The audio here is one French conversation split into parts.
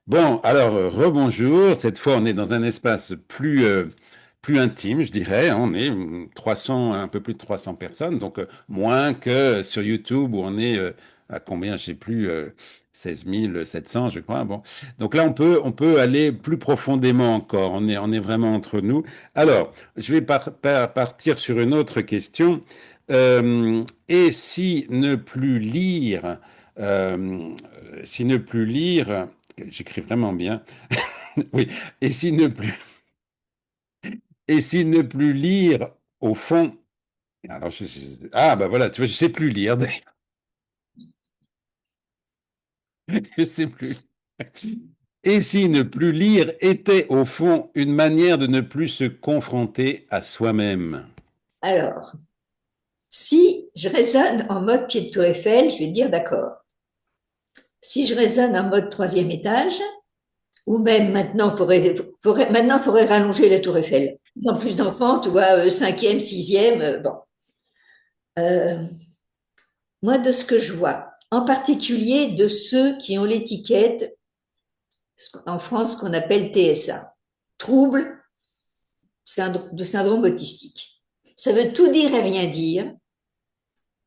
Bon, alors, rebonjour. Cette fois, on est dans un espace plus intime, je dirais, hein. On est 300, un peu plus de 300 personnes, donc moins que sur YouTube où on est à combien, je sais plus, 16 700, je crois. Bon, donc là, on peut aller plus profondément encore. On est vraiment entre nous. Alors, je vais partir sur une autre question. Et si ne plus lire, euh, si ne plus lire J'écris vraiment bien. Oui. Et s'il ne plus, et s'il ne plus lire, au fond. Alors, ah, bah voilà, tu vois, je sais plus lire, d'ailleurs. Je sais plus. Et si ne plus lire était, au fond, une manière de ne plus se confronter à soi-même. Alors, si je raisonne en mode pied de tour Eiffel, je vais dire d'accord. Si je raisonne en mode troisième étage, ou même maintenant, maintenant, faudrait rallonger la tour Eiffel. En plus d'enfants, tu vois, cinquième, sixième, bon. Euh, Moi, de ce que je vois, en particulier de ceux qui ont l'étiquette, en France, qu'on appelle TSA, trouble de syndrome autistique. Ça veut tout dire et rien dire.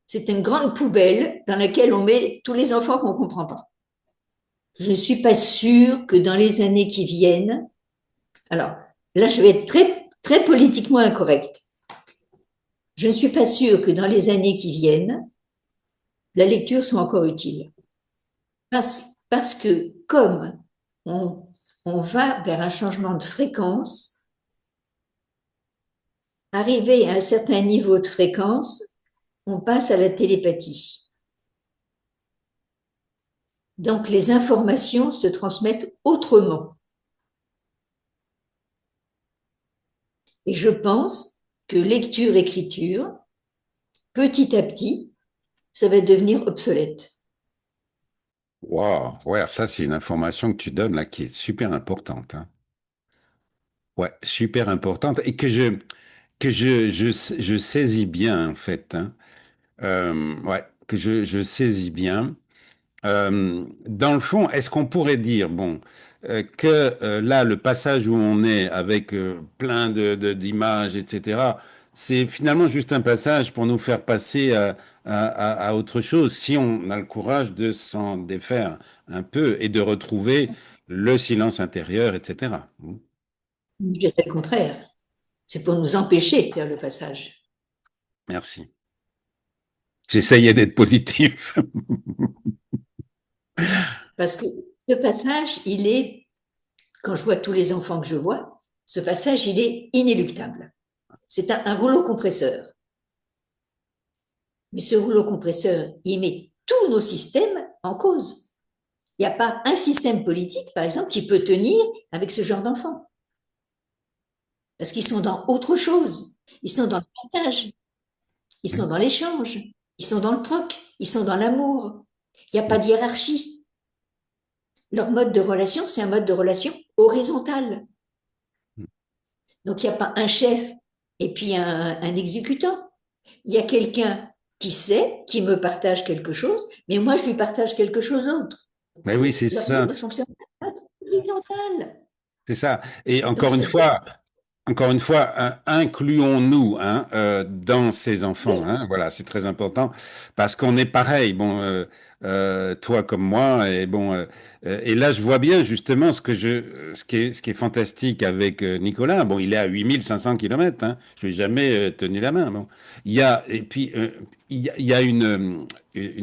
C'est une grande poubelle dans laquelle on met tous les enfants qu'on ne comprend pas. Je ne suis pas sûre que dans les années qui viennent, alors là, je vais être très, très politiquement incorrecte. Je ne suis pas sûre que dans les années qui viennent, la lecture soit encore utile. Parce que comme on, on va vers un changement de fréquence, arrivé à un certain niveau de fréquence, on passe à la télépathie. Donc les informations se transmettent autrement. Et je pense que lecture-écriture, petit à petit, ça va devenir obsolète. Waouh, ouais, ça, c'est une information que tu donnes là qui est super importante, hein. Ouais, super importante et que je saisis bien, en fait, hein. Ouais, que je saisis bien. Dans le fond, est-ce qu'on pourrait dire, bon, que là, le passage où on est avec plein d'images, etc., c'est finalement juste un passage pour nous faire passer à autre chose, si on a le courage de s'en défaire un peu et de retrouver le silence intérieur, etc. Je dirais le contraire. C'est pour nous empêcher de faire le passage. Merci. J'essayais d'être positif. Parce que ce passage, il est, quand je vois tous les enfants que je vois, ce passage, il est inéluctable. C'est un rouleau compresseur. Mais ce rouleau compresseur, il met tous nos systèmes en cause. Il n'y a pas un système politique, par exemple, qui peut tenir avec ce genre d'enfants. Parce qu'ils sont dans autre chose. Ils sont dans le partage. Ils sont dans l'échange. Ils sont dans le troc. Ils sont dans l'amour. Il n'y a pas de hiérarchie. Leur mode de relation, c'est un mode de relation horizontal. Donc, il n'y a pas un chef et puis un exécutant. Il y a quelqu'un qui sait, qui me partage quelque chose, mais moi, je lui partage quelque chose d'autre. Mais oui, Tout c'est leur ça, mode de fonctionnement est horizontal. c'est ça. Et Donc, ça veut encore une fois, incluons-nous, hein, dans ces enfants, dire, hein, voilà, c'est très important parce qu'on est pareil, bon, toi comme moi, et bon, et là je vois bien justement ce qui est fantastique avec Nicolas. Bon, il est à 8 500 kilomètres, hein, je lui ai jamais tenu la main. Bon, et puis il y a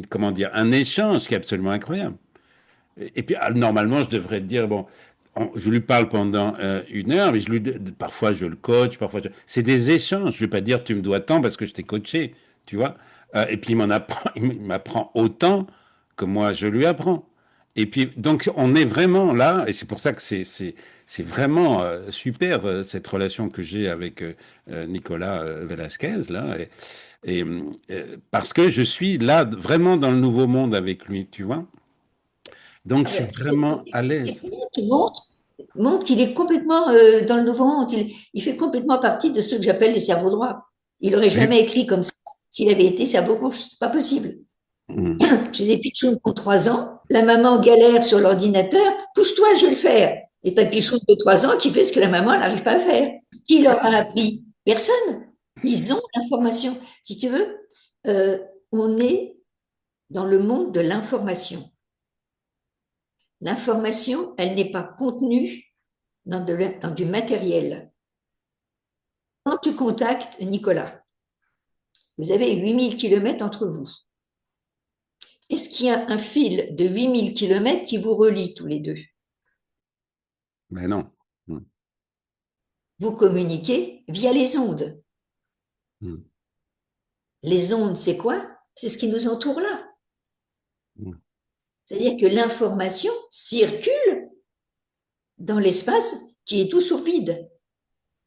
comment dire, un échange qui est absolument incroyable. Et puis, normalement, je devrais te dire, bon, je lui parle pendant 1 heure, mais parfois je le coach, c'est des échanges. Je ne vais pas dire, tu me dois tant parce que je t'ai coaché, tu vois. Et puis, il m'apprend autant que moi, je lui apprends. Et puis, donc, on est vraiment là, et c'est pour ça que c'est vraiment super, cette relation que j'ai avec Nicolas Velasquez, là, parce que je suis là, vraiment dans le nouveau monde avec lui, tu vois. Donc, je suis vraiment à c'est l'aise. très bien, tu montres qu'il est complètement dans le nouveau monde. Il fait complètement partie de ceux que j'appelle les cerveaux droits. Il n'aurait Mais, jamais écrit comme ça s'il avait été cerveau gauche. C'est pas possible. hum, J'ai des pitchouns qui ont 3 ans. la maman galère sur l'ordinateur, pousse-toi, je vais le faire. Et t'as Pichon de 3 ans qui fait ce que la maman n'arrive pas à faire. Qui leur a appris? Personne. Ils ont l'information. Si tu veux, on est dans le monde de l'information. L'information, elle n'est pas contenue dans du matériel. Quand tu contactes Nicolas, vous avez 8000 kilomètres entre vous. Est-ce qu'il y a un fil de 8000 kilomètres qui vous relie tous les deux? Mais non. Vous communiquez via les ondes. Mm. Les ondes, c'est quoi? C'est ce qui nous entoure là. Mm. C'est-à-dire que l'information circule dans l'espace qui est tout sauf vide.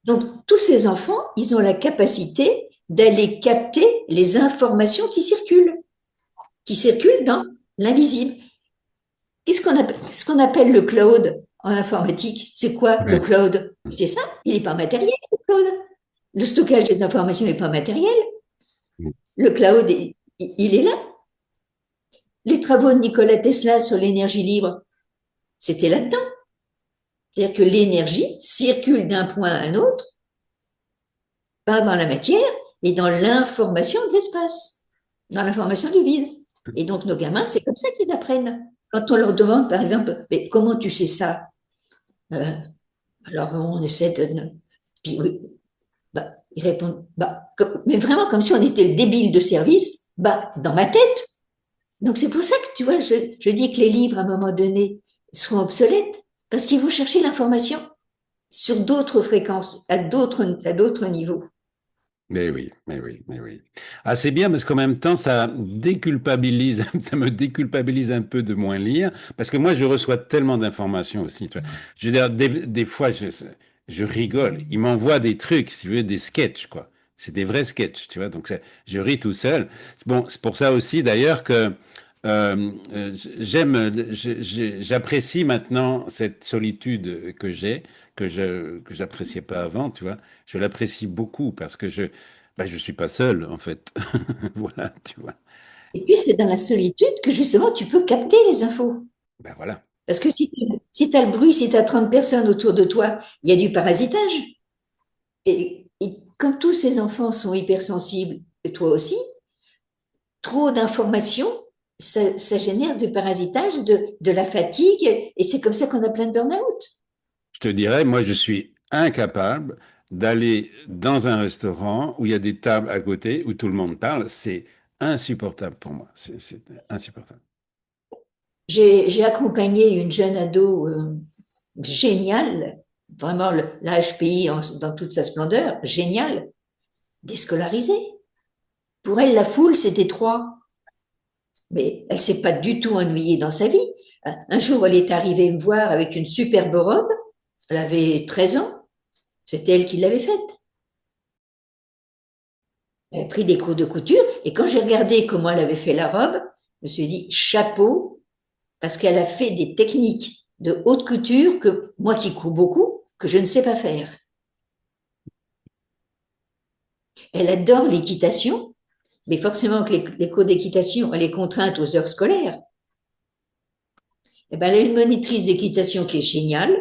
Donc, tous ces enfants, ils ont la capacité d'aller capter les informations qui circulent dans l'invisible. Ce qu'on appelle le cloud en informatique, c'est quoi le Ouais. cloud? C'est ça, il n'est pas matériel, le cloud. Le stockage des informations n'est pas matériel. Mm. Le cloud, il est là. Les travaux de Nikola Tesla sur l'énergie libre, c'était là-dedans. C'est-à-dire que l'énergie circule d'un point à un autre, pas dans la matière, mais dans l'information de l'espace, dans l'information du vide. Et donc, nos gamins, c'est comme ça qu'ils apprennent. Quand on leur demande, par exemple, mais comment tu sais ça? Alors, on essaie de. Puis, oui, bah, ils répondent, bah, mais vraiment comme si on était le débile de service, bah, dans ma tête. Donc, c'est pour ça que, tu vois, je dis que les livres, à un moment donné, seront obsolètes, parce qu'ils vont chercher l'information sur d'autres fréquences, à d'autres niveaux. Mais oui, mais oui, mais oui. Ah, c'est bien parce qu'en même temps, ça déculpabilise, ça me déculpabilise un peu de moins lire, parce que moi, je reçois tellement d'informations aussi. Tu vois. Je veux dire, des fois, je rigole. Ils m'envoient des trucs, si tu veux, des sketchs, quoi. C'est des vrais sketchs, tu vois. Donc, je ris tout seul. Bon, c'est pour ça aussi, d'ailleurs, que j'apprécie maintenant cette solitude que j'ai, que j'appréciais pas avant, tu vois. Je l'apprécie beaucoup parce que je suis pas seul, en fait. Voilà, tu vois. Et puis, c'est dans la solitude que justement, tu peux capter les infos. Ben voilà. Parce que si tu as le bruit, si tu as 30 personnes autour de toi, il y a du parasitage. Et comme tous ces enfants sont hypersensibles, et toi aussi, trop d'informations, ça génère du parasitage, de la fatigue, et c'est comme ça qu'on a plein de burn-out. Je te dirais, moi, je suis incapable d'aller dans un restaurant où il y a des tables à côté où tout le monde parle. C'est insupportable pour moi. C'est insupportable. J'ai accompagné une jeune ado géniale, vraiment la HPI dans toute sa splendeur, géniale, déscolarisée. Pour elle, la foule, c'était trois. Mais elle s'est pas du tout ennuyée dans sa vie. Un jour, elle est arrivée me voir avec une superbe robe. Elle avait 13 ans. C'était elle qui l'avait faite. Elle a pris des cours de couture. Et quand j'ai regardé comment elle avait fait la robe, je me suis dit, chapeau, parce qu'elle a fait des techniques de haute couture que moi qui cours beaucoup, que je ne sais pas faire. Elle adore l'équitation, mais forcément que les cours d'équitation, elle est contrainte aux heures scolaires. Eh ben, elle a une monitrice d'équitation qui est géniale.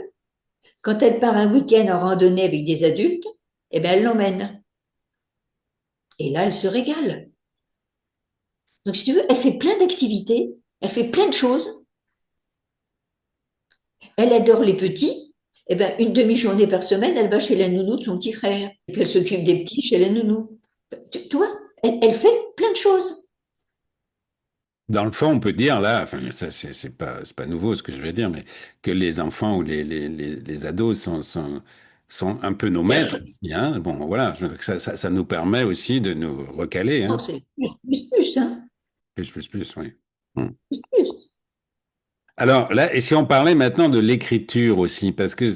Quand elle part un week-end en randonnée avec des adultes, eh ben, elle l'emmène. Et là, elle se régale. Donc, si tu veux, elle fait plein d'activités, elle fait plein de choses. Elle adore les petits. Eh ben, une demi-journée par semaine, elle va chez la nounou de son petit frère. Et puis, elle s'occupe des petits chez la nounou. Tu vois, elle fait plein de choses. Dans le fond, on peut dire là, enfin, ça c'est pas nouveau ce que je vais dire, mais que les enfants ou les ados sont un peu nos maîtres aussi, hein. Bon, voilà, ça nous permet aussi de nous recaler, Non, hein. c'est plus, hein. Plus, oui. Hmm. Plus. Alors là, et si on parlait maintenant de l'écriture aussi, parce que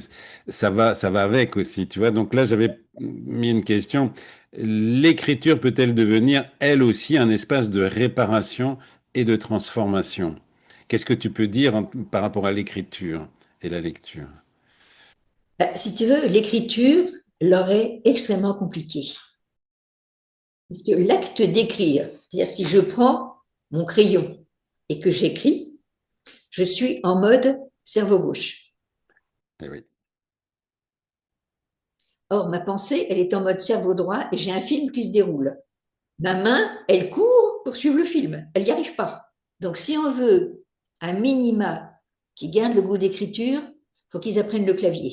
ça va avec aussi, tu vois. Donc là, j'avais mis une question. L'écriture peut-elle devenir, elle aussi, un espace de réparation et de transformation? Qu'est-ce que tu peux dire par rapport à l'écriture et la lecture? Bah, si tu veux, l'écriture leur est extrêmement compliquée. Parce que l'acte d'écrire, c'est-à-dire si je prends mon crayon et que j'écris, je suis en mode cerveau gauche. Eh oui. Or, ma pensée, elle est en mode cerveau droit et j'ai un film qui se déroule. Ma main, elle court pour suivre le film. Elle n'y arrive pas. Donc, si on veut un minima qui garde le goût d'écriture, il faut qu'ils apprennent le clavier.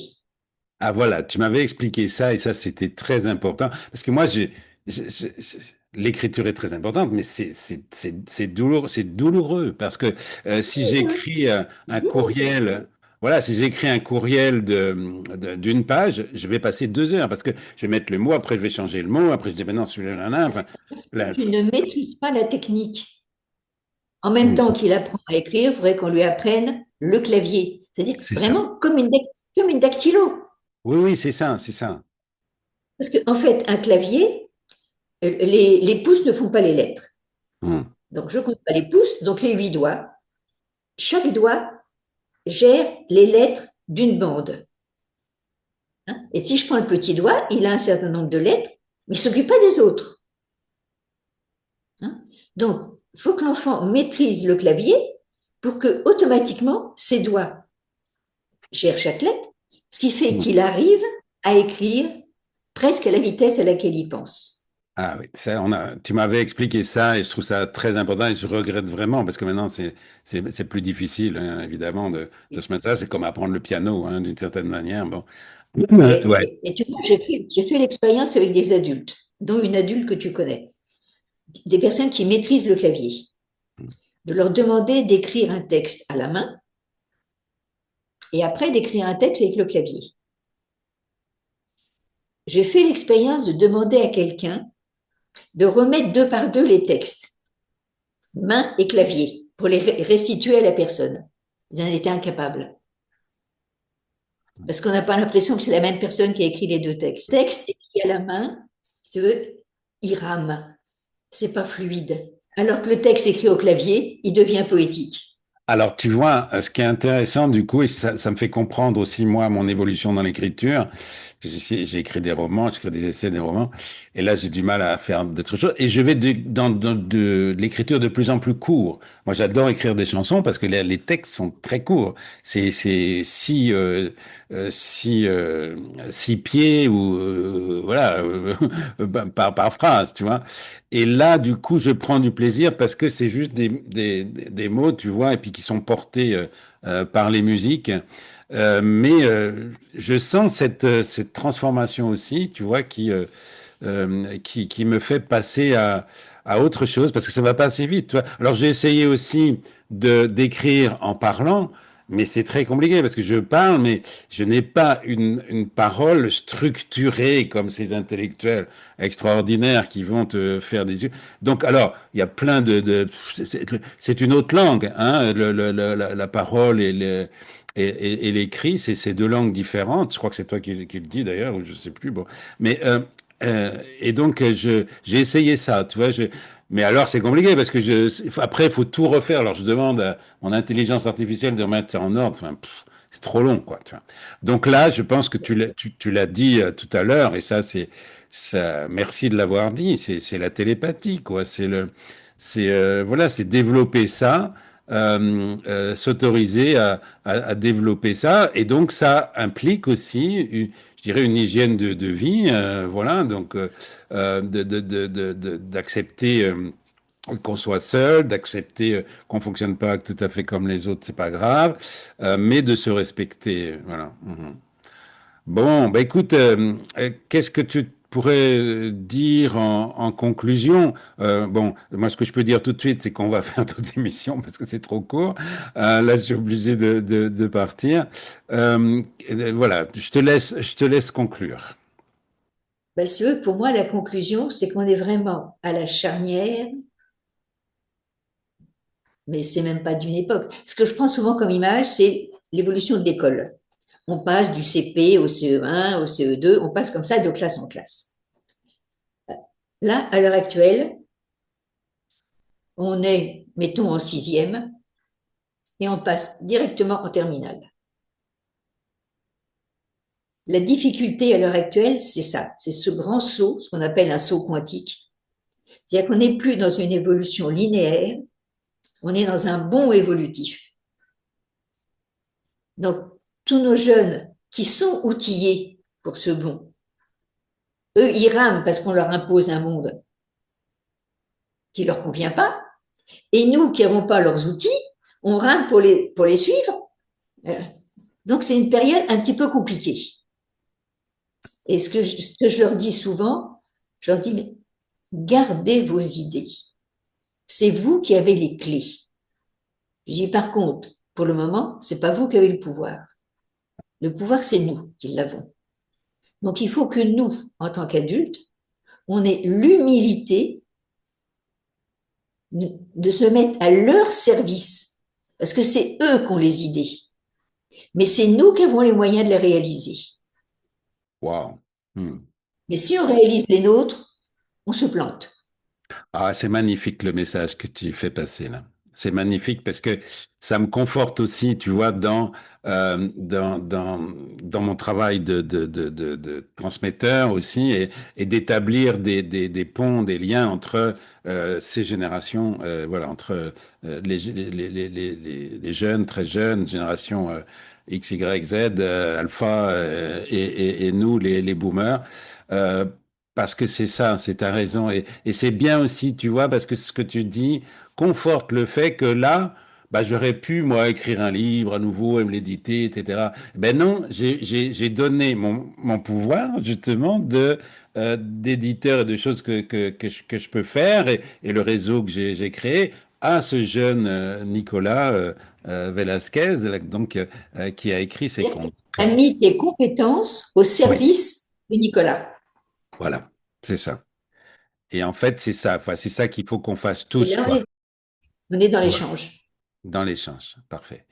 Ah voilà, tu m'avais expliqué ça et ça c'était très important parce que moi l'écriture est très importante mais c'est douloureux parce que si j'écris un courriel voilà si j'écris un courriel d'une page je vais passer 2 heures parce que je vais mettre le mot après je vais changer le mot après je dis maintenant celui-là enfin Parce que là, tu ne maîtrises pas la technique. En même hum, temps qu'il apprend à écrire, il faudrait qu'on lui apprenne le clavier. C'est-à-dire c'est ça. vraiment comme une dactylo. Oui oui c'est ça. Parce qu'en fait, un clavier, les pouces ne font pas les lettres. Hum. Donc, je ne compte pas les pouces, donc les 8 doigts. Chaque doigt gère les lettres d'une bande. Hein. Et si je prends le petit doigt, il a un certain nombre de lettres, mais il ne s'occupe pas des autres. Hein. Donc, il faut que l'enfant maîtrise le clavier pour que automatiquement ses doigts gèrent chaque lettre, ce qui fait Hum. qu'il arrive à écrire presque à la vitesse à laquelle il pense. Ah oui, ça, tu m'avais expliqué ça et je trouve ça très important et je regrette vraiment parce que maintenant c'est plus difficile hein, évidemment de se mettre ça. C'est comme apprendre le piano hein, d'une certaine manière. Bon, ouais, Et tu vois, j'ai fait l'expérience avec des adultes, dont une adulte que tu connais, des personnes qui maîtrisent le clavier, de leur demander d'écrire un texte à la main et après d'écrire un texte avec le clavier. J'ai fait l'expérience de demander à quelqu'un de remettre 2 par 2 les textes, main et clavier, pour les restituer à la personne. Ils en étaient incapables. Parce qu'on n'a pas l'impression que c'est la même personne qui a écrit les 2 textes. Le texte écrit à la main, si tu veux, il rame. C'est pas fluide. Alors que le texte écrit au clavier, il devient poétique. alors, tu vois, ce qui est intéressant du coup, et ça me fait comprendre aussi moi mon évolution dans l'écriture. J'ai écrit des romans, j'écris des essais, des romans, et là j'ai du mal à faire d'autres choses. Et je vais dans de l'écriture de plus en plus court. Moi, j'adore écrire des chansons parce que les textes sont très courts. C'est six, 6 pieds ou voilà par phrase, tu vois. Et là, du coup, je prends du plaisir parce que c'est juste des mots, tu vois, et puis qui sont portés par les musiques. Mais je sens cette transformation aussi, tu vois, qui me fait passer à autre chose parce que ça va pas assez vite. Tu vois. Alors j'ai essayé aussi d'écrire en parlant, mais c'est très compliqué parce que je parle, mais je n'ai pas une parole structurée comme ces intellectuels extraordinaires qui vont te faire des... Donc alors, il y a plein c'est une autre langue, hein, la parole et l'écrit, c'est 2 langues différentes. Je crois que c'est toi qui le dis d'ailleurs, ou je sais plus. Bon, mais et donc j'ai essayé ça, tu vois. Mais alors c'est compliqué parce que après il faut tout refaire. Alors je demande à mon intelligence artificielle de remettre ça en ordre. Enfin, c'est trop long, quoi. Tu vois. Donc là, je pense que tu l'as dit tout à l'heure, et ça c'est ça. Merci de l'avoir dit. C'est la télépathie, quoi. Voilà, c'est développer ça. S'autoriser à développer ça. Et donc, ça implique aussi, je dirais, une hygiène de vie. Voilà, donc d'accepter qu'on soit seul, d'accepter qu'on fonctionne pas tout à fait comme les autres, c'est pas grave, mais de se respecter. Voilà. Mhm. Bon, bah écoute, qu'est-ce que tu pourrais dire en conclusion? Bon, moi, ce que je peux dire tout de suite, c'est qu'on va faire d'autres émissions parce que c'est trop court. Là, je suis obligé de partir. Voilà, je te laisse conclure. Ben, si tu veux, pour moi, la conclusion, c'est qu'on est vraiment à la charnière, mais c'est même pas d'une époque. Ce que je prends souvent comme image, c'est l'évolution de l'école. On passe du CP au CE1, au CE2, on passe comme ça de classe en classe. Là, à l'heure actuelle, on est, mettons, en sixième et on passe directement en terminale. La difficulté à l'heure actuelle, c'est ça, c'est ce grand saut, ce qu'on appelle un saut quantique. C'est-à-dire qu'on n'est plus dans une évolution linéaire, on est dans un bond évolutif. Donc, tous nos jeunes qui sont outillés pour ce bon, eux, ils rament parce qu'on leur impose un monde qui ne leur convient pas. Et nous, qui n'avons pas leurs outils, on rame pour les suivre. Donc, c'est une période un petit peu compliquée. Et ce que je leur dis souvent, je leur dis, mais gardez vos idées. C'est vous qui avez les clés. Je dis, par contre, pour le moment, c'est pas vous qui avez le pouvoir. Le pouvoir, c'est nous qui l'avons. Donc, il faut que nous, en tant qu'adultes, on ait l'humilité de se mettre à leur service, parce que c'est eux qui ont les idées. Mais c'est nous qui avons les moyens de les réaliser. Wow. Hmm. Mais si on réalise les nôtres, on se plante. Ah, c'est magnifique le message que tu fais passer là. C'est magnifique parce que ça me conforte aussi, tu vois, dans mon travail de transmetteur aussi et d'établir des ponts, des liens entre ces générations, voilà, entre les jeunes, très jeunes, génération X, Y, Z, alpha et nous, les boomers. Euh, Parce que c'est ça, c'est ta raison. Et c'est bien aussi, tu vois, parce que ce que tu dis conforte le fait que là, bah, j'aurais pu, moi, écrire un livre à nouveau et me l'éditer, etc. Ben non, j'ai donné mon pouvoir, justement, d'éditeur et de choses que je peux faire et le réseau que j'ai créé à ce jeune Nicolas Velasquez, donc, qui a écrit ces contes. Tu as mis tes compétences au Oui, service de Nicolas. voilà, c'est ça. Et en fait, c'est ça. Enfin, c'est ça qu'il faut qu'on fasse Et tous, là, quoi. on est dans Voilà. l'échange. Dans l'échange. Parfait.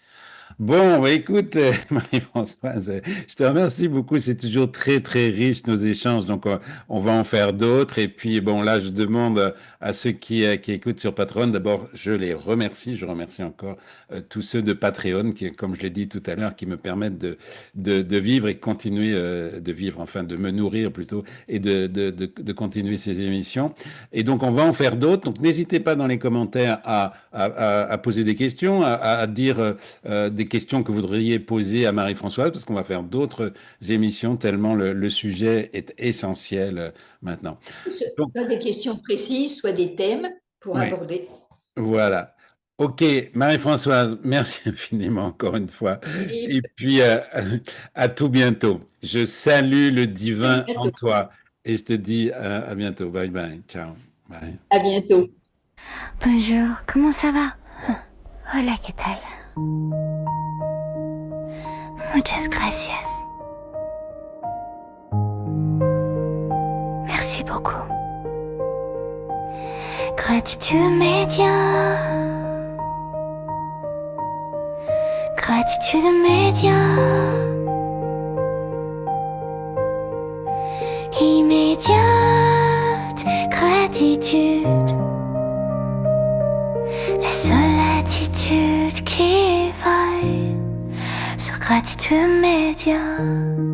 Bon, bah, écoute, Marie-Françoise, je te remercie beaucoup. C'est toujours très, très riche nos échanges. Donc, on va en faire d'autres. Et puis, bon, là, je demande à ceux qui écoutent sur Patreon, d'abord, je les remercie. Je remercie encore tous ceux de Patreon qui, comme je l'ai dit tout à l'heure, qui me permettent de vivre et continuer de vivre, enfin, de me nourrir plutôt et de continuer ces émissions. Et donc, on va en faire d'autres. Donc, n'hésitez pas dans les commentaires à poser des questions, à dire des questions que vous voudriez poser à Marie-Françoise, parce qu'on va faire d'autres émissions tellement le sujet est essentiel maintenant. Donc, Soit des questions précises, soit des thèmes pour oui, aborder. voilà. Ok, Marie-Françoise, merci infiniment encore une fois. Philippe, Et puis, à tout bientôt. Je salue le à divin en bientôt. toi et je te dis à bientôt. Bye bye. Ciao. Bye. À bientôt. Bonjour, comment ça va? Hola, ¿qué tal? Muchas gracias. Merci beaucoup. Gratitude média. Gratitude média. Immédiate gratitude. La seule attitude qui vaille sur Gratitude Média.